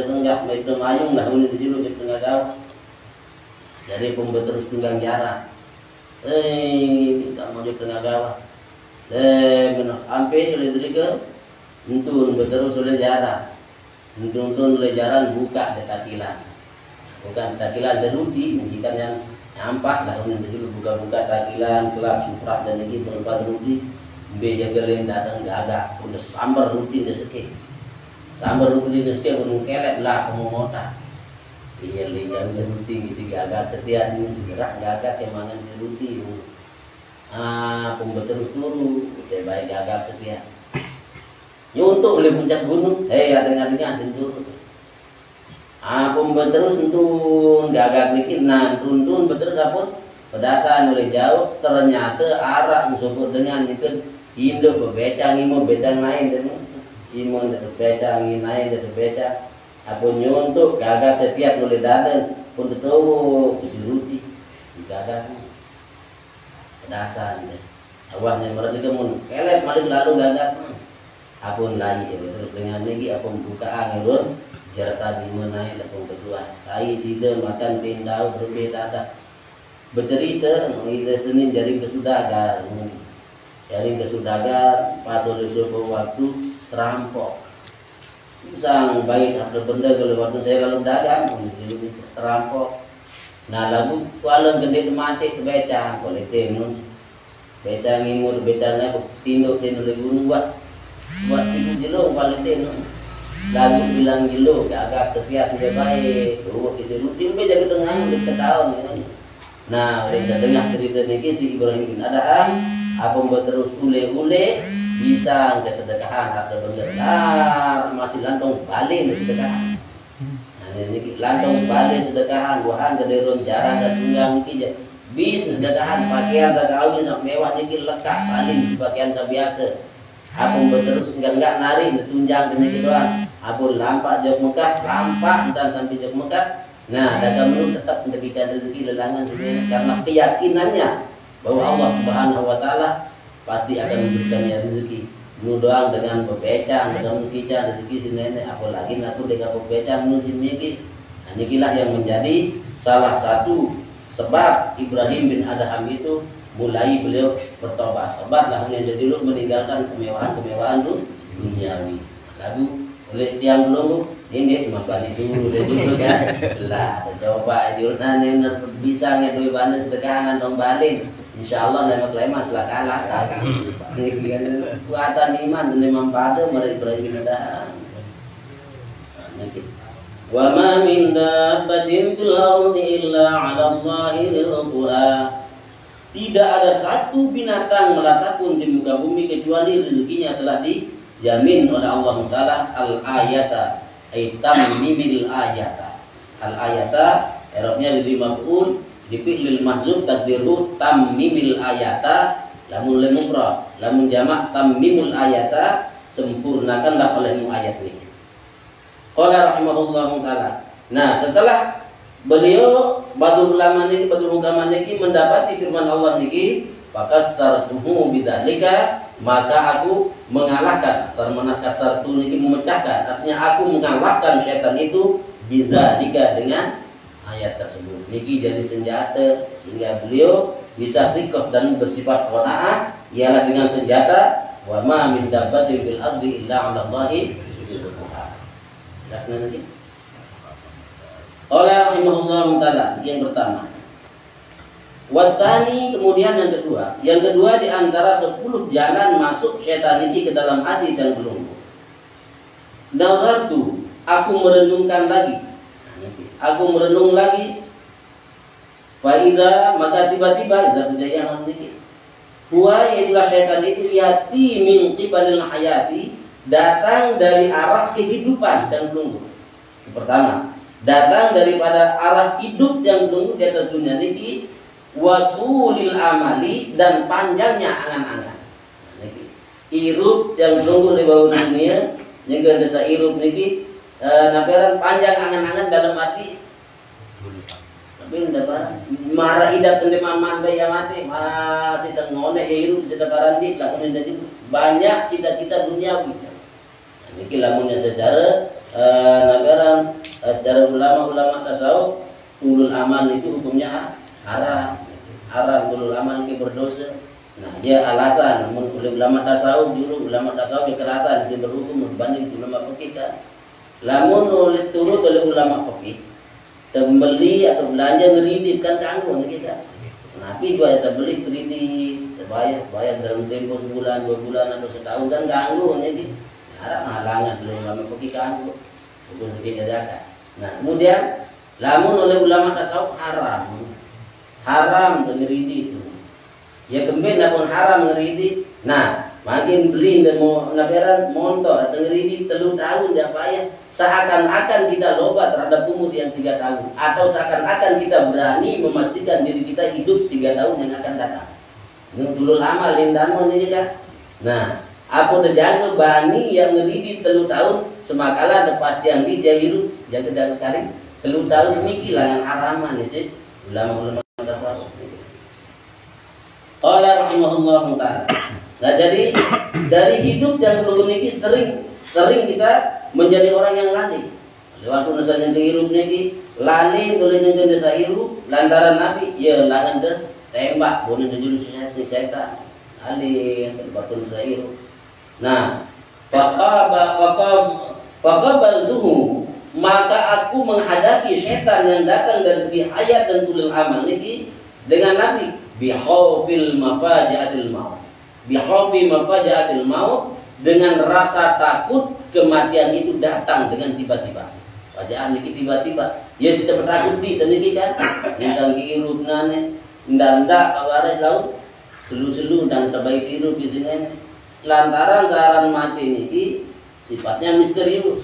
Speaker 1: senggak itu mayung dah boleh dulu di tengah jauh jadi pembeterus tunggang jarak tak mau di tengah gawah sampai oleh mereka untun berterus oleh jarak untun oleh jaran buka detakilan bukan takilan dan ruti menjikan yang nampak lah dulu buka-buka takilan kelap suprak dan lagi tempat ruti beja gelen datang gagak udah sambar ruti deseke sambar ruti deseke pun kelep lah kamu mota iya lihat ruti ngisi gagak setiap ini segera gagak kemangan si ruti pembeterus turu baik gagak setiap nyuntuk oleh puncak gunung adeng-adengnya sentur pembeterus tuntun gagak dikit nah tuntun beterus apun pedasan oleh jauh ternyata arah disebut dengan itu Indo berbecang imo becang lain dan imo berbecang lain dan berbecang apun nyuntuk gagak setiap oleh dadan pun tahu isi ruti di gagak pedasan awalnya mereka mun kelep malik lalu gagak apun lagi terus dengan lagi apun buka angin jarata di mana lapung berdua kai sida makan tindau berbeda tak bercerita ida Senin jadi kesudagar pas oleh suatu waktu terampok sang baik ada benda kalau waktu saya lalu dagang terampok nah lagu kuala gede mati kebeca boleh tenun beca ngimur becanya tinduk lagi gunung buat itu jelo boleh tenun lagu bilang gilo agak setiap dia baik kita rutin beja ke tengah dekat tahun nah kita dengar cerita niki si Ibrahim bin Adham apa buat terus ule bisa ke sedekahan atau benar masih lantong balik ke sedekahan nah ini lantong balik sedekahan buahan dari ron jarang dan tunggang niki bis sedekahan pakaian tak kawin mewah niki lekat salin pakaian tak biasa apa berterus enggak nari ditunjang dengan gitu doang apun lampak jauh Mekah lampak dan sampai jauh Mekah nah dagang menurut tetap mendapatkan rezeki lelangan sini karena keyakinannya bahwa Allah Subhanahu Wa Taala pasti akan memberikannya rezeki nu doang dengan bebecang dengan mukijah rezeki sini apalagi natu dengan bebecang nu sini nah inilah yang menjadi salah satu sebab Ibrahim bin Adham itu mulai beliau bertobat lah yang jadi dulu meninggalkan kemewahan duniawi lagu oleh tiang dulu ini cuma balik dulu kan lah coba jurnalnya bisa ngedui bandar sedekahan dong balik insyaallah nama klaim masalah kalah tapi kuatan iman dan iman pada mereka Ibrahim Adham wa ma min dabbatin fil ardi illa 'ala Allahi rizquha. Tidak ada satu binatang melata pun di muka bumi kecuali rezekinya telah dijamin oleh Allah Taala. Al-ayata aitam mimil ayata. Al-ayata Arabnya jadi maf'ul di fi'lil mahzuf takdiru tammimil ayata lamun lemufrad lamun jamak tammimul ayata sempurnakanlah olehmu ayat ini. Qala rahimahullahu taala. Nah, setelah beliau Badul ulama niki Badul ulama niki mendapati firman Allah niki fakassartuhu bidzalika maka aku mengalahkan sarmana kasartu niki memecahkan artinya aku mengalahkan setan itu bidzalika dengan ayat tersebut niki jadi senjata sehingga beliau bisa rikoh dan bersifat qanaah ialah dengan senjata wa ma min dabbatin fil ardi illa 'ala Allahi rizquha. Jelaskan lagi. Oleh rahimahullah taala yang pertama. Watani kemudian yang kedua. Yang kedua di antara 10 jalan masuk setan ini ke dalam hati dan belenggu. Nazartu, aku merenungkan lagi. Aku merenung lagi. Faida maka tiba-tiba ada yang sedikit. Huwa itulah setan itu yati min qibalil hayati, datang dari arah kehidupan dan belenggu. Pertama, datang daripada arah hidup yang belenggu di atas dunia ini, wa tulil amali dan panjangnya angan-angan. Irup yang belenggu di bawah dunia, yang desa irup niki naperan panjang angan-angan dalam hati. Tapi mendapat marah idap tende maman bayi mati masih tengone irup sedang parandi lakukan jadi banyak cita-cita duniawi. Niki lamunnya secara naperan secara ulama-ulama tasawuf ulul amal itu hukumnya haram. Haram ulul amal itu berdosa. Nah, dia alasan namun ulama tasawuf dulu ulama tasawuf yang kerasan itu berhukum berbanding ulama fikih kan. Lamun oleh turut oleh ulama fikih terbeli atau belanja ngeridit kan kanggo kita. Nabi gua ya terbeli kredit, bayar dalam tempo sebulan, 2 bulan atau setahun kan ganggu nih. Haram halangan dulu ulama fikih kanggo. Hukum sekian zakat. Nah, kemudian lamun oleh ulama tasawuf haram ngeridit itu. Ya kembali pun haram ngeridit. Nah, makin beli dan mau naberan motor atau ngeridit 3 tahun dia payah. Seakan-akan kita loba terhadap umur yang 3 tahun, atau seakan-akan kita berani memastikan diri kita hidup 3 tahun yang akan datang. Ini dulu lama lindamun ini kan. Nah, apa terjaga bani yang ngeridit 3 tahun semakala lepas yang dia hidup jaga kari 3 tahun ini kehilangan araman sih ulama-ulama tasawuf. Qala rahimahullah taala. Nah, jadi dari hidup yang belum niki sering kita menjadi orang yang lalai. Waktu nasanya kehirup niki lalai oleh yang desa hirup lantaran nabi ya langan deh tembak boleh dijulus setan lalai waktu desa hirup. Nah, faqabaltuhu maka aku menghadapi setan yang datang dari segi hayat dan tulil amal niki dengan nabi bihaufil mafajatil maut. Bihaufi mafajatil maut dengan rasa takut kematian itu datang dengan tiba-tiba. Wajah niki tiba-tiba. Ya sudah bertakuti niki kan. Ndang kirup nane, ndanda kaware laut, selu-selu dan terbaik hidup di sini. Lantaran garan mati niki sifatnya misterius.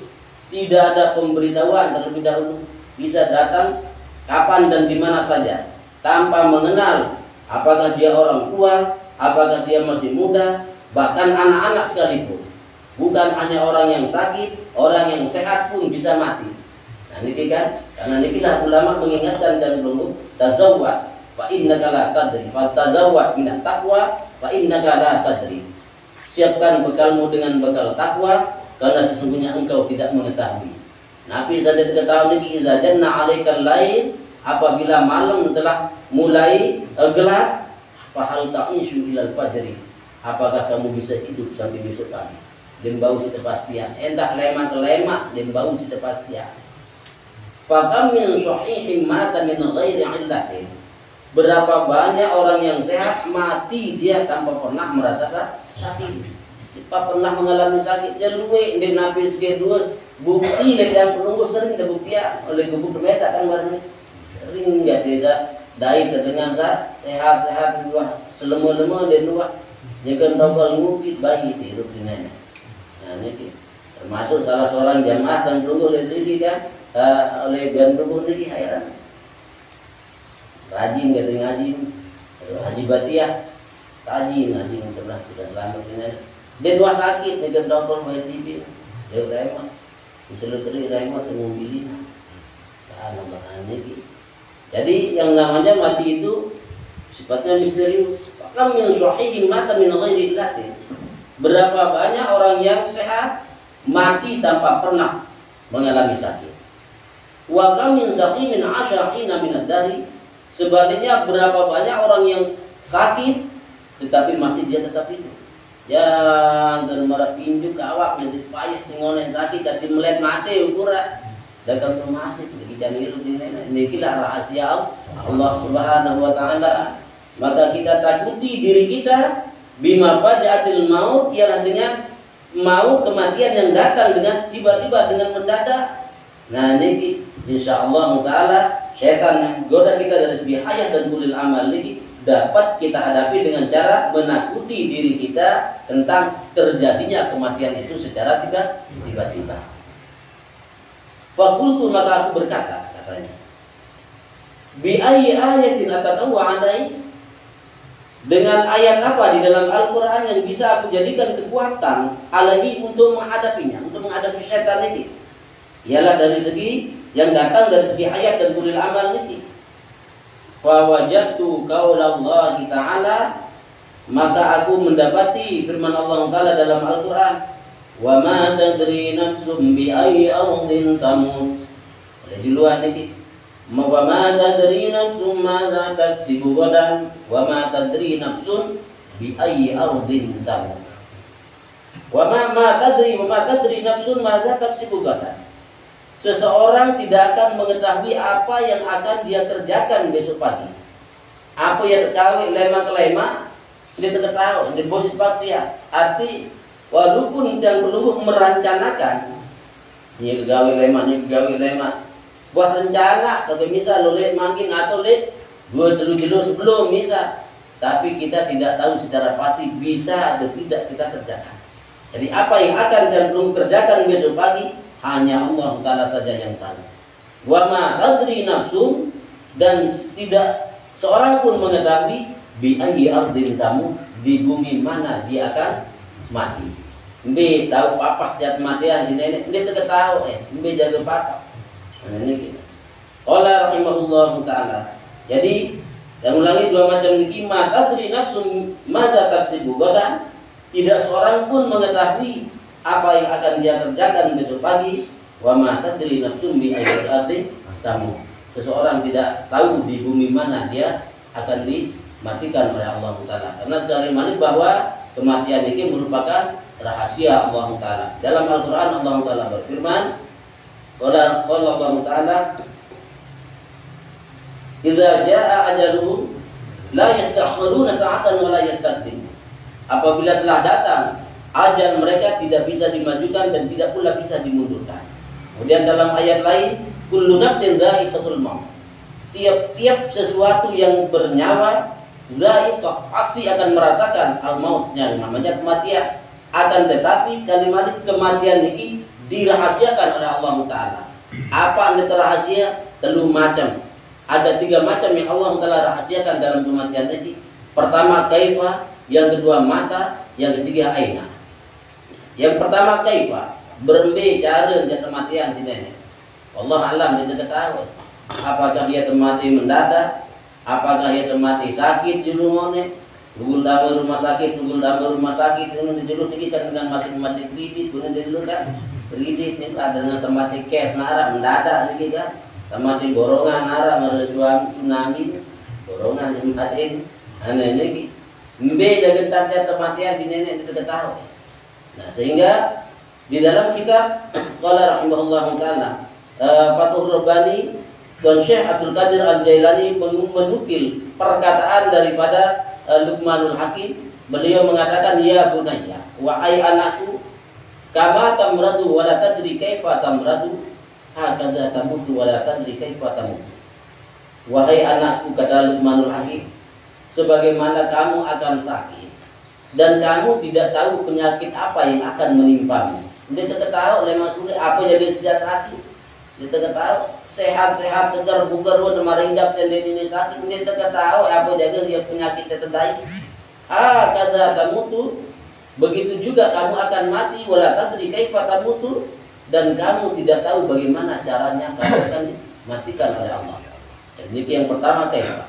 Speaker 1: Tidak ada pemberitahuan terlebih dahulu. Bisa datang kapan dan di mana saja tanpa mengenal apakah dia orang tua, apakah dia masih muda, bahkan anak-anak sekalipun. Bukan hanya orang yang sakit, orang yang sehat pun bisa mati. Nah ini kan, karena inilah ulama mengingatkan dan belum tazawwad fa innaka la tadri, fa tazawwad minat taqwa fa innaka la tadri. Siapkan bekalmu dengan bekal takwa karena sesungguhnya engkau tidak mengetahui. Nabi sudah diketahui niki idza janna 'alaikal lail, apabila malam telah mulai gelap, fa hal ta'ishu ilal fajri. Apakah kamu bisa hidup sampai besok pagi? Dan bau si kepastian. Entah lemak-lemak dan bau si kepastian. Fakam min sahihin mata min ghairi illatin. Berapa banyak orang yang sehat mati dia tanpa pernah merasa sakit. Tanpa pernah mengalami sakit. Ya luwe di Nabi kedua bukti yang penunggu sering terbuktian oleh gubuk biasa kan barang sering jadi dari terdengar sehat dua selemu-lemu dan dua. Jangan tahu kalau ngukit bayi hidup di nenek. Nah ini termasuk salah seorang jamaah dan tunggu oleh diri kan oleh dan tunggu diri heran. Rajin kata ngaji, haji batiah, rajin pernah kita selamat ini. Dia dua sakit, dia tahu kalau bayi TV, dia remah, usul teri remah temu bilin. Nah makanya gitu. Jadi yang namanya mati itu sifatnya misterius. Kam min sahihin mata min ghairi illatin. Berapa banyak orang yang sehat mati tanpa pernah mengalami sakit. Wa kam min saqimin 'asha hina min ad-dari. Sebaliknya berapa banyak orang yang sakit, tetapi masih dia tetap hidup. Yang germara pinjuk ke awak nanti payah ngonen sakit tapi melihat mati ukuran dagang masih kita niru ini kira rahasia Allah Subhanahu wa taala. Maka kita takuti diri kita bima faja'atil maut, yang dengan maut kematian yang datang dengan tiba-tiba dengan mendadak. Nah ini insyaallah taala setan yang goda kita dari segi hayat dan kulil amal ini dapat kita hadapi dengan cara menakuti diri kita tentang terjadinya kematian itu secara tiba-tiba. Fakultu, maka aku berkata, katanya, bi ayyi ayatin atatawu alai, dengan ayat apa di dalam Al-Quran yang bisa aku jadikan kekuatan alaihi untuk menghadapinya, untuk menghadapi setan ini. Ialah dari segi yang datang dari segi ayat dan kulil amal ini. Fa wajadtu qaulallahi ta'ala, maka aku mendapati firman Allah Ta'ala dalam Al-Quran, wa ma tadri nafsum bi ayyi ardin tamut. Di luar ini, wa ma tadri nafsum madza taksibu gadan, wa ma tadri nafsun bi ayyi ardin tamut. Wa ma tadri nafsun madza taksibu gadan. Seseorang tidak akan mengetahui apa yang akan dia kerjakan besok pagi. Apa yang terkawin lema ke lema, dia tidak tahu. Deposit pasti ya. Arti walaupun yang perlu merancanakan, ini gawe lema. Buat rencana, kalau misal lo lihat makin atau lihat gue terus sebelum misal. Tapi kita tidak tahu secara pasti bisa atau tidak kita kerjakan. Jadi apa yang akan dan perlu kerjakan besok pagi, hanya Allah Ta'ala saja yang tahu. Wa ma tadri nafsum, dan tidak seorang pun mengetahui bi ayyi ardin tamu, di bumi mana dia akan mati. Mbe tahu papak jat matian di nenek, dia tidak tahu mbe jaga papak. Nah ini kita. Qala rahimahullahu taala. Jadi yang ulangi dua macam niki, ma tadri nafsum madza taksibu gadan, tidak seorang pun mengetahui apa yang akan dia kerjakan besok pagi. Wa ma tadri nafsum bi ayyi ardin tamut. Seseorang tidak tahu di bumi mana dia akan dimatikan oleh Allah Ta'ala. Karena sekali lagi bahwa kematian ini merupakan rahasia Allah Ta'ala. Dalam Al-Quran Allah Ta'ala berfirman, qala Allah Ta'ala, idza jaa ajaluhum la yastakhiruna sa'atan wa la yastaqdimun. Apabila telah datang ajal mereka, tidak bisa dimajukan dan tidak pula bisa dimundurkan. Kemudian dalam ayat lain, kullu nafsin dha'iqatul maut. Tiap-tiap sesuatu yang bernyawa, dha'iqah, pasti akan merasakan al-maut, yang namanya kematian. Akan tetapi kalimat kematian ini dirahasiakan oleh Allah Ta'ala. Apa yang rahasia? Telu macam. Ada 3 macam yang Allah Ta'ala rahasiakan dalam kematian ini. Pertama kaifa, yang kedua mata, yang ketiga aina. Yang pertama kaifa, berembe cara dia kematian di nenek. Allah alam dia tidak tahu. Apakah dia mati mendadak, apakah dia mati sakit di rumahnya, tunggu dalam rumah sakit, kemudian dijulur kita dengan mati kredit, kemudian dijulur kan kredit ini ada dengan mati cash nara mendadak sedikit kan, mati borongan nara melalui tsunami, borongan yang matiin, aneh ini, mbe jaga tanda kematian di nenek dia tidak tahu. Nah sehingga di dalam kitab qala rahimahullahu taala Fathur Rabbani dan Syekh Abdul Qadir Al-Jailani menukil perkataan daripada Luqmanul Hakim. Beliau mengatakan, ya bunayya, wahai anakku, kama tamradu wa la tadri kaifa tamradu, hakadha tamutu wa la tadri kaifa tamutu. Wahai anakku, kata Luqmanul Hakim, sebagaimana kamu akan sakit dan kamu tidak tahu penyakit apa yang akan menimpamu. Dia tidak tahu lemah sulit apa jadi sejak sakit. Dia tidak tahu sehat-sehat segar bugar udah maringgap dan ini sakit. Dia tidak tahu apa jadi dia penyakit tertentu. Kata kamu tuh begitu juga kamu akan mati, wala tadri kaifa tamutu, dan kamu tidak tahu bagaimana caranya kamu akan dimatikan oleh Allah. Jadi yang pertama kaifa.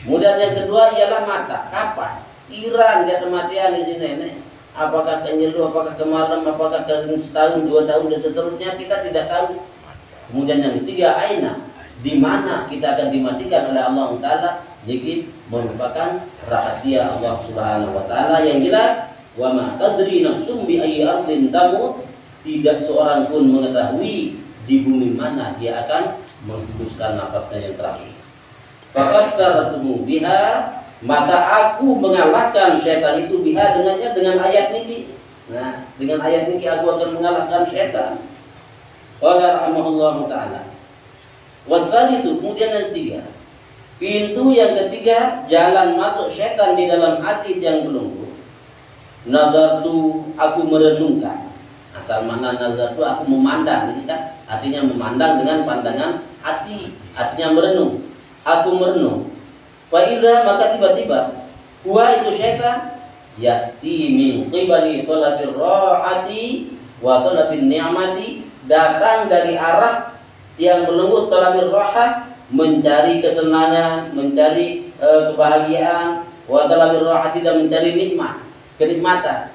Speaker 1: Kemudian yang kedua ialah mata. Kapan? Iran dia kematian di sini nih. Apakah kenyelu, apakah kemalam, apakah ke setahun, 2 tahun dan seterusnya kita tidak tahu. Kemudian yang ketiga aina, di mana kita akan dimatikan oleh Allah Ta'ala, Jadi merupakan rahasia Allah Subhanahu wa taala yang jelas. Wa ma tadri nafsum bi ayyi ardin tamut, tidak seorang pun mengetahui di bumi mana dia akan menghembuskan nafasnya yang terakhir. Fafassartumu biha, maka aku mengalahkan syaitan itu biha dengannya, dengan ayat ini. Nah, dengan ayat ini aku akan mengalahkan syaitan. Qala rahimahullahu taala. Wa tsalitsu, kemudian yang ketiga, pintu yang ketiga, jalan masuk syaitan di dalam hati yang belenggu. Nazartu, aku merenungkan. Asal mana nazartu, aku memandang, ini kan artinya memandang dengan pandangan hati, artinya merenung. Aku merenung. Wa idza, maka tiba-tiba huwa itu syaitan yati min qibali talabil rahati wa talabil ni'mati, datang dari arah yang melenggut talabil rahah, mencari kesenangan, mencari kebahagiaan, wa talabil rahati, dan mencari nikmat, kenikmatan.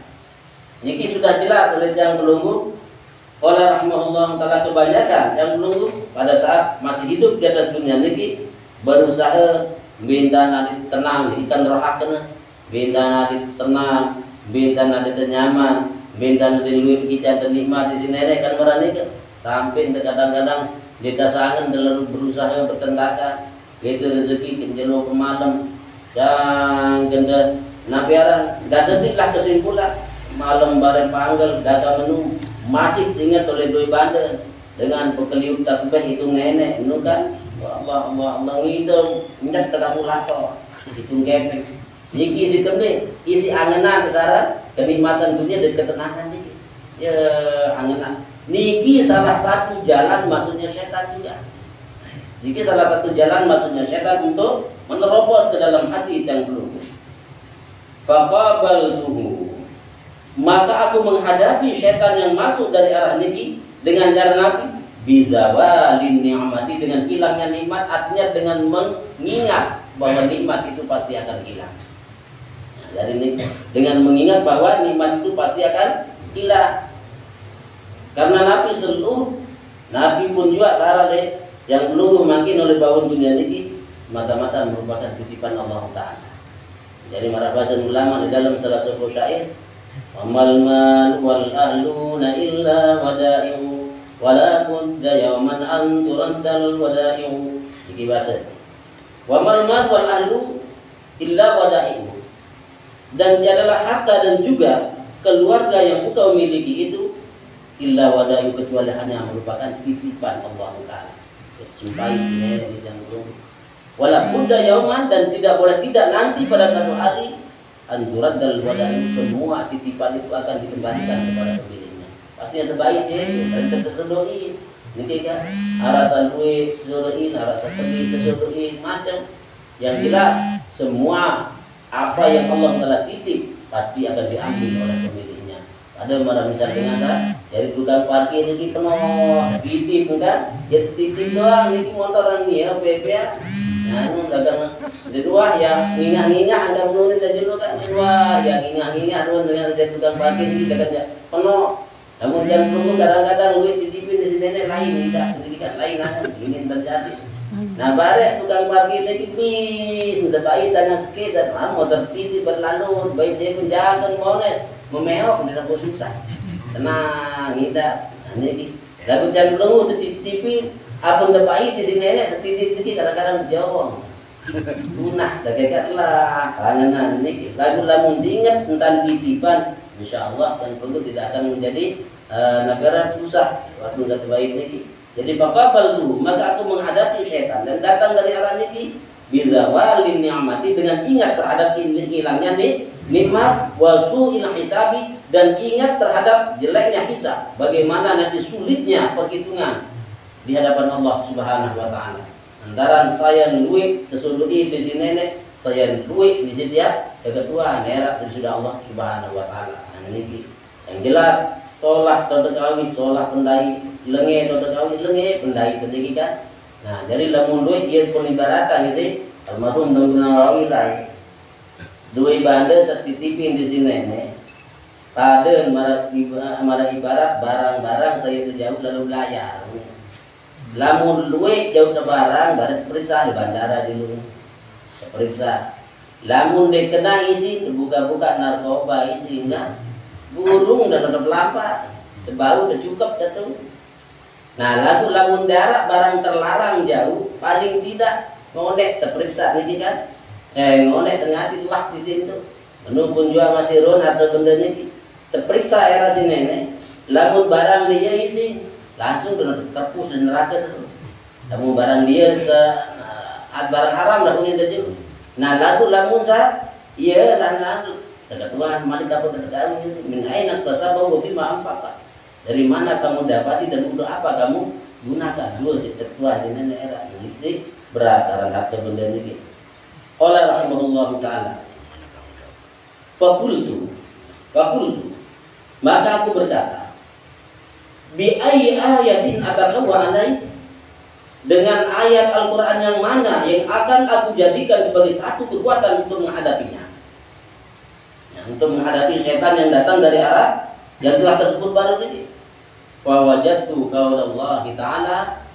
Speaker 1: Ini sudah jelas oleh yang melenggut. Oleh rahimahullah taala, kebanyakan yang melenggut pada saat masih hidup di atas dunia ini berusaha minta nanti tenang, ikan rohak kena, minta nanti tenang, minta nanti nyaman, minta nanti luwih kita ternikmat di nenek kan merane kan, sampai kadang-kadang kita sangat terlalu berusaha bertentakan, itu rezeki kenjelo malam yang genda nabiaran, gak sediklah kesimpulan malam bareng panggil dagang menu masih ingat oleh doi bandel dengan pekeliuk tasbih itu nenek, itu kan. Allah ngidung minyak terang ulato itu gepeng iki isi tembe isi angenan kesaran kenikmatan dunia dan ketenangan ini ya angenan niki salah satu jalan masuknya setan juga. Niki salah satu jalan masuknya setan untuk menerobos ke dalam hati yang belum. Faqabaltuhu, maka aku menghadapi setan yang masuk dari arah niki dengan cara nabi bizawalin ni'mati, dengan hilangnya nikmat, artinya dengan mengingat bahwa nikmat itu pasti akan hilang. Nah, jadi ini dengan mengingat bahwa nikmat itu pasti akan hilang. Karena Nabi seluruh Nabi pun juga salah deh yang belum makin oleh bawah dunia ini mata-mata merupakan titipan Allah Ta'ala. Jadi para baca ulama di dalam salah satu syair, amal mal wal ahluna illa wada'i'u wala budda yawman an turandal wada'i'u. Iki bahasa. Wa mal mal wal ahlu illa wada'i'u. Dan adalah harta dan juga keluarga yang engkau miliki itu illa wada'i'u, kecuali hanya merupakan titipan Allah Ta'ala. Sampai ini yang belum. Wala budda yawman, dan tidak boleh tidak nanti pada satu hari an turandal wada'i'u, semua titipan itu akan dikembalikan kepada pemiliknya. Pasti ada baik sih, dan tersedoin. Nanti kan arasan duit sedoin, arasan pergi sedoin, macam. Yang jelas semua apa yang Allah telah titip pasti akan diambil oleh pemiliknya. Ada mana misalnya ada dari tukang parkir ini penuh titip kan, jadi titip doang ini motor ini ya PP ya. Nah, dagang kedua ya ngingah-ngingah Anda menulis aja dulu kan, kedua ya ngingah-ngingah dengan dari tukang parkir ini dagangnya penuh. Namun yang perlu kadang-kadang duit titipin di sini lain, tidak lain akan ingin terjadi. Nah, barek tukang parkir ini bis, sudah baik tanah sekitar, motor titip berlalu, baik saya pun jangan monet, memeok tidak susah. Tenang, tidak. Ini lagu jangan perlu dititipin, apa yang terbaik di sini ini setitip-titip kadang-kadang jauh. Lunah, daganglah, kangenan ini lagu-lagu diingat tentang titipan. Insya Allah dan perlu tidak akan menjadi negara susah waktu tidak baik ini. Jadi faqabal tu, maka aku menghadapi syaitan dan datang dari arah ini bizawalin ni'mati, dengan ingat terhadap hilangnya nikmat, wa su'il hisabi, dan ingat terhadap jeleknya hisab, bagaimana nanti sulitnya perhitungan di hadapan Allah Subhanahu wa taala. Antara saya duit kesudui di sini nenek, saya duit di sini ya, kedua nerak sudah Allah Subhanahu wa taala. Ini yang jelas sholat terdekawi, sholat pendai, lenge terdekawi, lenge pendai terdiri kan. Nah, jadi lamun duit ia pun ibaratan itu almarhum Nawawi lai. Duit bandel setitipin di sini nih. Pada mara ibarat barang-barang saya jauh lalu layar. Lamun duit jauh ke barang, barang periksa di bandara dulu. periksa. Lamun dikena isi, buka-buka narkoba isi enggak, burung dan ada pelapa, bau udah cukup jatuh. Nah, lalu lamun darah barang terlarang jauh, paling tidak ngonek terperiksa nih kan? Ngonek tengah lah di situ. Menunggu juga masih ron atau benda ini terperiksa era sini nih. Lamun barang dia isi, langsung kena terpus dan neraka terus. Lamun barang dia ke barang haram dah punya terjadi. Nah, lalu lamun sah, iya lalu kata Tuhan, mari dapat kata kamu min aina tasabbu wa bima anfaqa. Dari mana kamu dapati dan untuk apa kamu gunakan? Dua si tertua di era ini berat karena harta benda ini. Qala rahimahullah taala. Faqultu maka aku berkata, bi ayyi ayatin atakaw alai, dengan ayat Al-Quran yang mana yang akan aku jadikan sebagai satu kekuatan untuk menghadapinya, untuk menghadapi setan yang datang dari arah yang telah tersebut baru ini. Wa wajadtu qaulallahi ta'ala,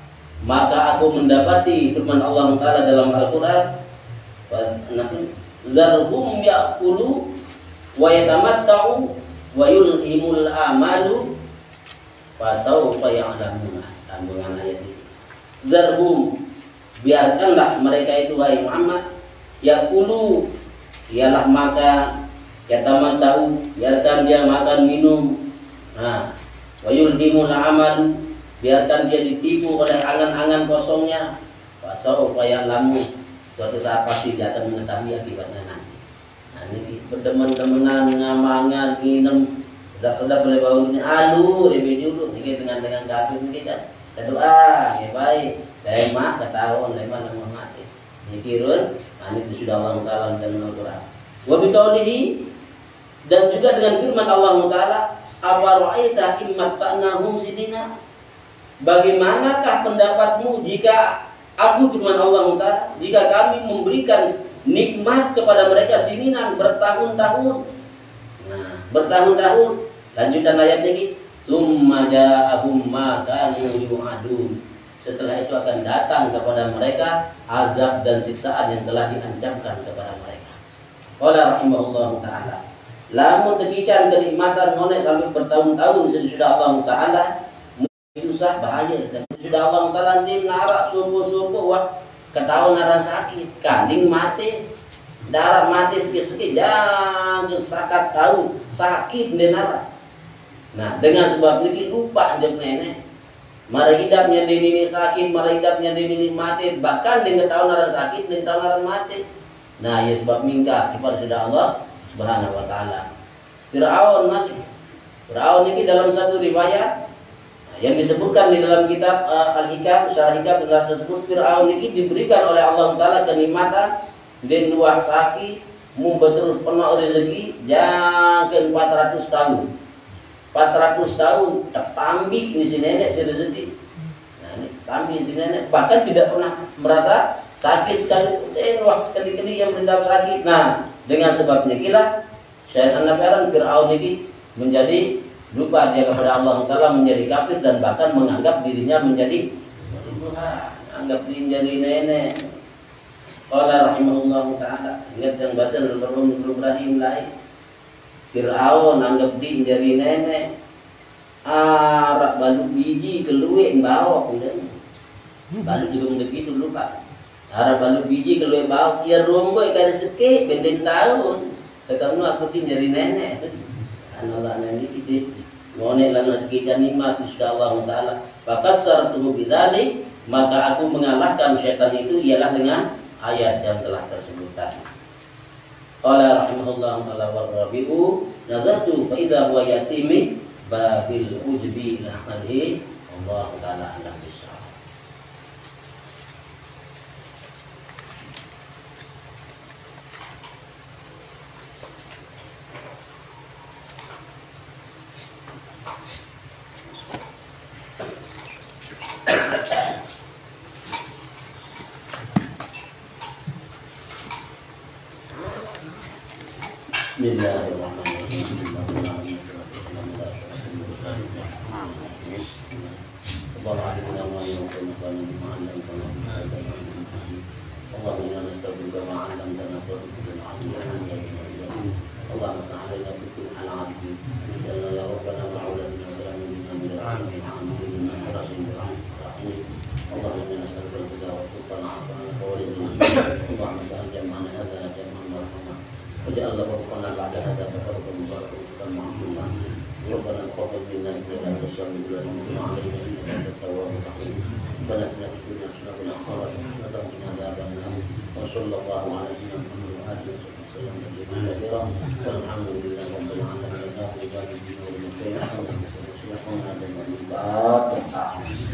Speaker 1: maka aku mendapati firman Allah Ta'ala dalam Al-Quran, zarhum ya'kulu wa yatamatta'u wa yulhimul amalu fasawfa ya'lamuna. Sambungan ayat ini. Zarhum, biarkanlah mereka itu wahai Muhammad, ya'kulu, ialah makan, yatamatta'u, biarkan dia makan minum. Nah, wa yulhimul amal, biarkan dia ditipu oleh angan-angan kosongnya. Fasawfa ya'lamu, suatu saat pasti dia akan mengetahui akibatnya nanti. Nah, ini berteman-temanan, ngamangan, minum, udah boleh baunya alu, lebih dulu, ini dengan kafir ini kan. Doa, ya baik, lemah, ketahuan, lemah, mati. Dikirun, ini sudah Allah Ta'ala dalam Al-Quran. Wa biqaulihi, dan juga dengan firman Allah Ta'ala, afara'aita immatta'nahum sidina, bagaimanakah pendapatmu jika aku, firman Allah Ta'ala, jika kami memberikan nikmat kepada mereka sininan bertahun-tahun. Nah, bertahun-tahun. Lanjutan ayat ini, summa ja'ahum ma kanu yu'adun, setelah itu akan datang kepada mereka azab dan siksaan yang telah diancamkan kepada mereka. Qala rahimahullahu ta'ala, lamun tekikan kenikmatan monek sampai bertahun-tahun sudah Allah Ta'ala susah bahaya, dan sudah Allah Ta'ala di narak subuh-subuh wah ketahuan naran sakit, kanding mati, darah mati sikit-sikit, jangan sakat tahu sakit di narak. Nah, dengan sebab ini lupa jok nenek. Mari hidapnya ini sakit, mari hidapnya ini mati, bahkan dengan tahun naran sakit, dengan tahun naran mati. Nah, ya sebab minggat kepada sudah Allah Subhanahu wa taala. Fir'aun mati. Fir'aun ini dalam satu riwayat yang disebutkan di dalam kitab Al-Hikam, Syarah Hikam tersebut, Fir'aun ini diberikan oleh Allah Ta'ala kenikmatan dan luar sakit, betul penuh rezeki, jangan 400 tahun. 400 tahun tambih di sini nenek rezeki. Nah, ini tambih di sini nenek, bahkan tidak pernah merasa sakit sekali, wah sekali-kali yang mendapat sakit. Nah, dengan sebabnya kila syaitan nafaran Fir'aun ini menjadi lupa dia kepada Allah Ta'ala, menjadi kafir dan bahkan menganggap dirinya menjadi Tuhan, anggap dirinya jadi nenek. Qala rahimahullah ta'ala, ingat yang bahasa belum Ibrahim lain. Fir'aun anggap diri jadi nenek, arak balu biji keluwe bawa kemudian balu juga begitu lupa. Arak balu biji keluwe bawa, ya rombo ikan seke benden tahun, ketemu aku jadi nenek. Allah nenek itu ngonek lana kita nikmat sudah Allah Ta'ala. Fakasar tubuh bidalik, maka aku mengalahkan syaitan itu ialah dengan ayat yang telah tersebut tadi. Qala rahimahullah ta'ala warrabi'u nazartu fa idza huwa yatimi babil ujbi ila akhirih. Allah Ta'ala alam bisawab. اللهم إنا نستغفرك ما علمتنا فارزقنا علما اللهم تعالى بكل حلال جل يا ربنا وعولنا ولا منا من العالمين عاملين من حرسين برحمتك اللهم إنا نسألك الهدى والتقى والعافية والإيمان اللهم اجعل جمعنا هذا جمعا مرحوما واجعل فرقنا بعد هذا تفرقا مباركا معصوما ربنا تقبل منا إنك أنت السميع العليم وتب علينا إنك أنت التواب الرحيم ربنا اتنا في الدنيا حسنة وفي الآخرة حسنة وقنا عذاب النار وصلى الله على سيدنا محمد وآله وصحبه وسلم تسليما كثيرا والحمد لله رب العالمين لا إله إلا الله والمسلمين والمسلمين والمسلمين